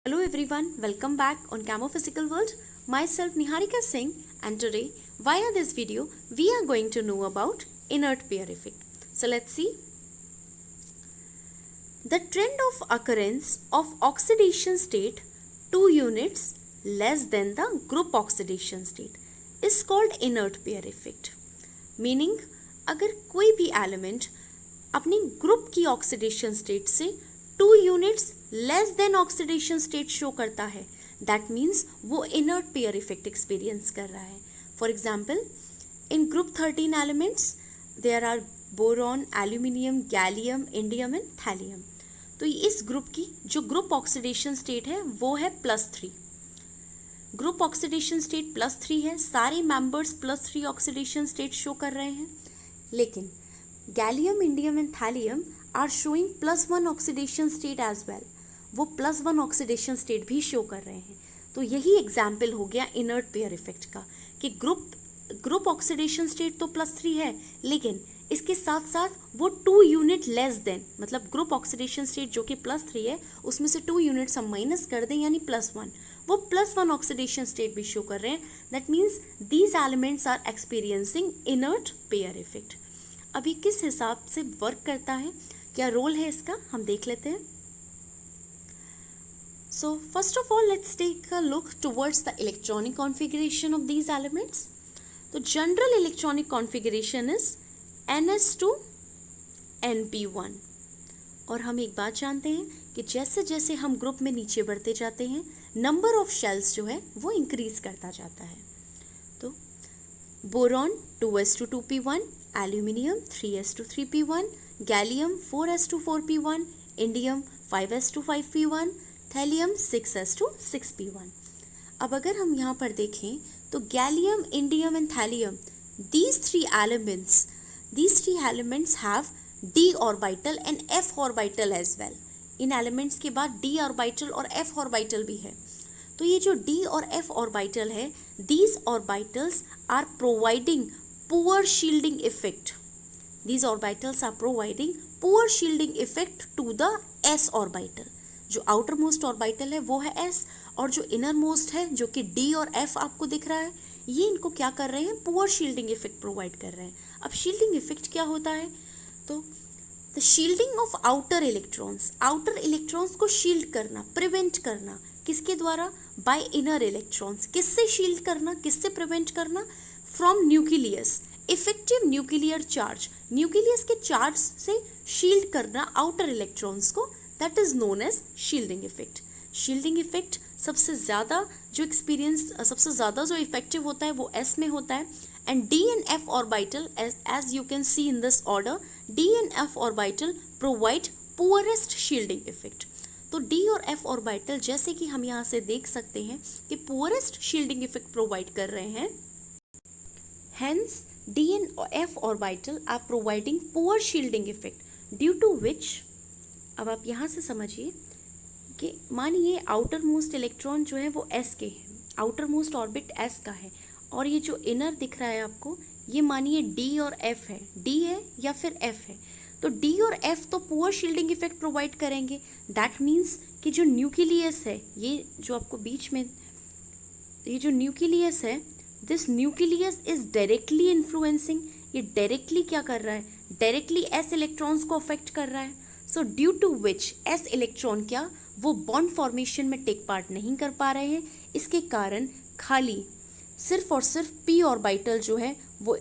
Hello everyone, welcome back on Camo Physical World. Myself Niharika Singh, and today via this video we are going to know about inert pair effect. So let's see. The trend of occurrence of oxidation state 2 units less than the group oxidation state is called inert pair effect. Meaning अगर कोई भी element अपनी group की oxidation state से 2 units less than oxidation state show करता है, that means वो inert pair effect experience कर रहा है. For example, in group 13 elements there are boron, aluminium, gallium, indium and thallium. तो इस ग्रुप की जो ग्रुप ऑक्सीडेशन स्टेट है वो है +3. ग्रुप ऑक्सीडेशन स्टेट +3 है, सारे मेंबर्स +3 ऑक्सीडेशन स्टेट शो कर रहे हैं. लेकिन gallium, indium and thallium are showing +1 oxidation state as well. वो +1 ऑक्सीडेशन स्टेट भी शो कर रहे हैं. तो यही एग्जाम्पल हो गया इनर्ट पेयर इफेक्ट का कि ग्रुप ऑक्सीडेशन स्टेट तो +3 है, लेकिन इसके साथ साथ वो 2 यूनिट लेस देन, मतलब ग्रुप ऑक्सीडेशन स्टेट जो कि +3 है उसमें से 2 यूनिट्स हम माइनस कर दें यानी +1, वो +1 ऑक्सीडेशन स्टेट भी शो कर रहे हैं. That means these elements are experiencing inert pair effect. अभी किस हिसाब से वर्क करता है, क्या रोल है इसका, हम देख लेते हैं. So first of all, let's take a look towards the electronic configuration of these elements. The general electronic configuration is Ns2 Np1. और हम एक बात जानते हैं कि जैसे जैसे हम ग्रुप में नीचे बढ़ते जाते हैं, नंबर ऑफ शेल्स जो है वो इंक्रीज करता जाता है. तो boron 2s2 2p1, aluminium 3s2 3p1, gallium 4s2 4p1, indium 5s2 5p1, thallium 6s2 6p1. अब अगर हम यहाँ पर देखें तो gallium, indium and thallium, these three elements have d orbital and f orbital as well. In elements के बाद d orbital और f orbital भी है. तो ये जो d और f orbital है, these orbitals are providing poor shielding effect. These orbitals are providing poor shielding effect to the s orbital. जो आउटर मोस्ट ऑर्बिटल है वो है S, और जो इनर मोस्ट है जो कि D और F आपको दिख रहा है, ये इनको क्या कर रहे हैं, पुअर शील्डिंग इफेक्ट प्रोवाइड कर रहे हैं. अब शील्डिंग इफेक्ट क्या होता है, तो the shielding of outer electrons को शील्ड करना, प्रिवेंट करना, किसके द्वारा, बाय इनर इलेक्ट्रॉन्स. किससे शील्ड करना, किससे प्रिवेंट करना, from nucleus, effective nuclear charge, nucleus के चार्ज से शील्ड करना आउटर इलेक्ट्रॉन्स को. That is known as shielding effect. Shielding effect सबसे ज़्यादा जो इफेक्टिव होता है वो S में होता है. And D and F orbital, as you can see in this order, D and F orbital provide poorest shielding effect. तो D और F ऑर्बिटल, जैसे कि हम यहाँ से देख सकते हैं कि पुअरेस्ट शील्डिंग इफेक्ट प्रोवाइड कर रहे हैं. Hence, D and F orbital are providing poor shielding effect, due to which, अब आप यहाँ से समझिए कि मानिए आउटर मोस्ट इलेक्ट्रॉन जो है वो S के हैं, आउटर मोस्ट ऑर्बिट S का है, और ये जो इनर दिख रहा है आपको, ये मानिए D और F है, D है या फिर F है. तो D और F तो पुअर शील्डिंग इफेक्ट प्रोवाइड करेंगे. दैट मीन्स कि जो न्यूक्लियस है, ये जो आपको बीच में ये जो न्यूक्लियस है, this nucleus is directly influencing. ये डायरेक्टली क्या कर रहा है, डायरेक्टली S इलेक्ट्रॉन्स को अफेक्ट कर रहा है. So due to which S electron क्या, वो बॉन्ड फॉर्मेशन में टेक पार्ट नहीं कर पा रहे हैं. इसके कारण खाली सिर्फ और सिर्फ p ऑर्बिटल जो है वो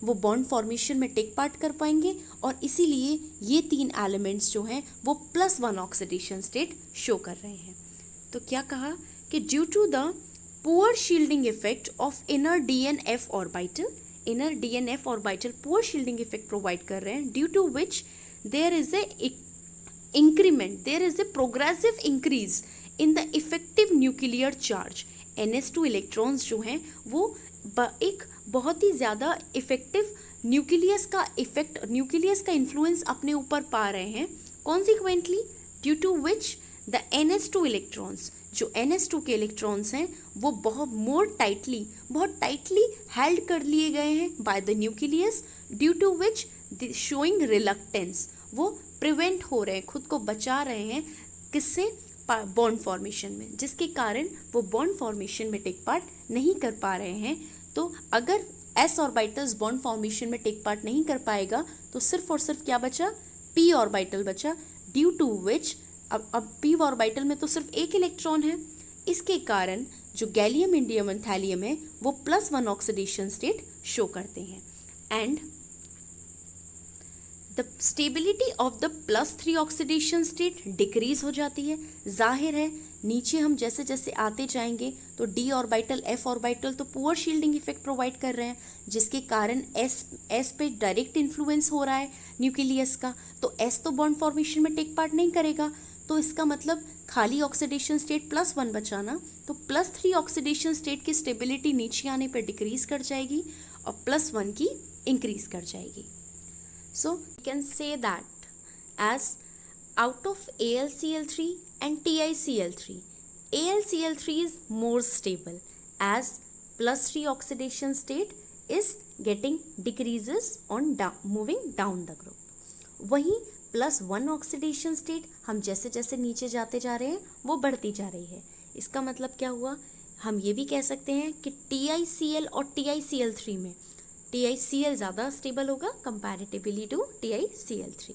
वो बॉन्ड फॉर्मेशन में टेक पार्ट कर पाएंगे, और इसीलिए ये 3 एलिमेंट्स जो हैं वो +1 ऑक्सीडेशन स्टेट शो कर रहे हैं. तो क्या कहा कि due to the poor shielding effect of inner D and F orbital poor shielding effect provide कर रहे हैं, due to which there is a progressive increase in the effective nuclear charge. Ns2 electrons जो हैं वो एक बहुत ही ज़्यादा effective nucleus का इन्फ्लुएंस अपने ऊपर पा रहे हैं. Consequently, due to which the Ns2 electrons, जो Ns2 के इलेक्ट्रॉन्स हैं वो बहुत टाइटली हेल्ड कर लिए गए हैं by the nucleus, due to which showing reluctance, वो प्रिवेंट हो रहे हैं, खुद को बचा रहे हैं, किससे, बॉन्ड फॉर्मेशन में, जिसके कारण वो बॉन्ड फॉर्मेशन में टेक पार्ट नहीं कर पा रहे हैं। तो अगर s ऑर्बिटल्स बॉन्ड फॉर्मेशन में टेक पार्ट नहीं कर पाएगा तो सिर्फ और सिर्फ क्या बचा, p ऑर्बिटल बचा, ड्यू टू विच अब p ऑर्बिटल में तो सिर्फ एक इलेक्ट्रॉन है। इसके कारण जो गैलियम इंडियम एंड थैलियम है वो +1 ऑक्सीडेशन स्टेट शो करते हैं and the stability of the +3 oxidation state decrease हो जाती है। जाहिर है नीचे हम जैसे जैसे आते जाएंगे तो d ऑर्बिटल f ऑर्बिटल तो पुअर शील्डिंग इफेक्ट प्रोवाइड कर रहे हैं, जिसके कारण s पे डायरेक्ट इन्फ्लुएंस हो रहा है न्यूक्लियस का, तो s तो बॉन्ड फॉर्मेशन में टेक पार्ट नहीं करेगा। तो इसका मतलब खाली ऑक्सीडेशन स्टेट +1 बचाना, तो +3 ऑक्सीडेशन स्टेट की स्टेबिलिटी नीचे आने पर डिक्रीज कर जाएगी और +1 की इंक्रीज कर जाएगी। So we can say that as out of AlCl3 and TiCl3, AlCl3 is more stable as +3 oxidation state is getting decreases on moving down the group. वहीं +1 ऑक्सीडेशन स्टेट हम जैसे जैसे नीचे जाते जा रहे हैं वो बढ़ती जा रही है। इसका मतलब क्या हुआ, हम ये भी कह सकते हैं कि TiCl और TiCl3 में TiCl ज़्यादा स्टेबल होगा comparatively to TiCl3.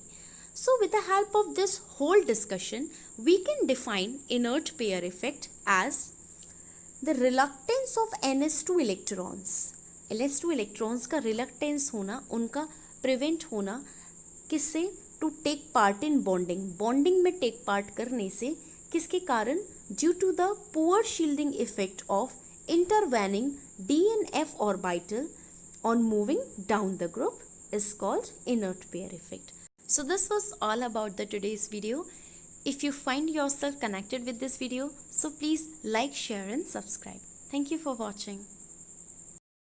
So with the help of this whole discussion, we can define inert pair effect as the reluctance of ns2 electrons. ns2 electrons का reluctance होना, उनका prevent होना किससे, to take part in bonding. Bonding में take part करने से किसके कारण, due to the poor shielding effect of intervening d and f orbital on moving down the group is called inert pair effect. So this was all about the today's video. If you find yourself connected with this video, so please like, share and subscribe. Thank you for watching.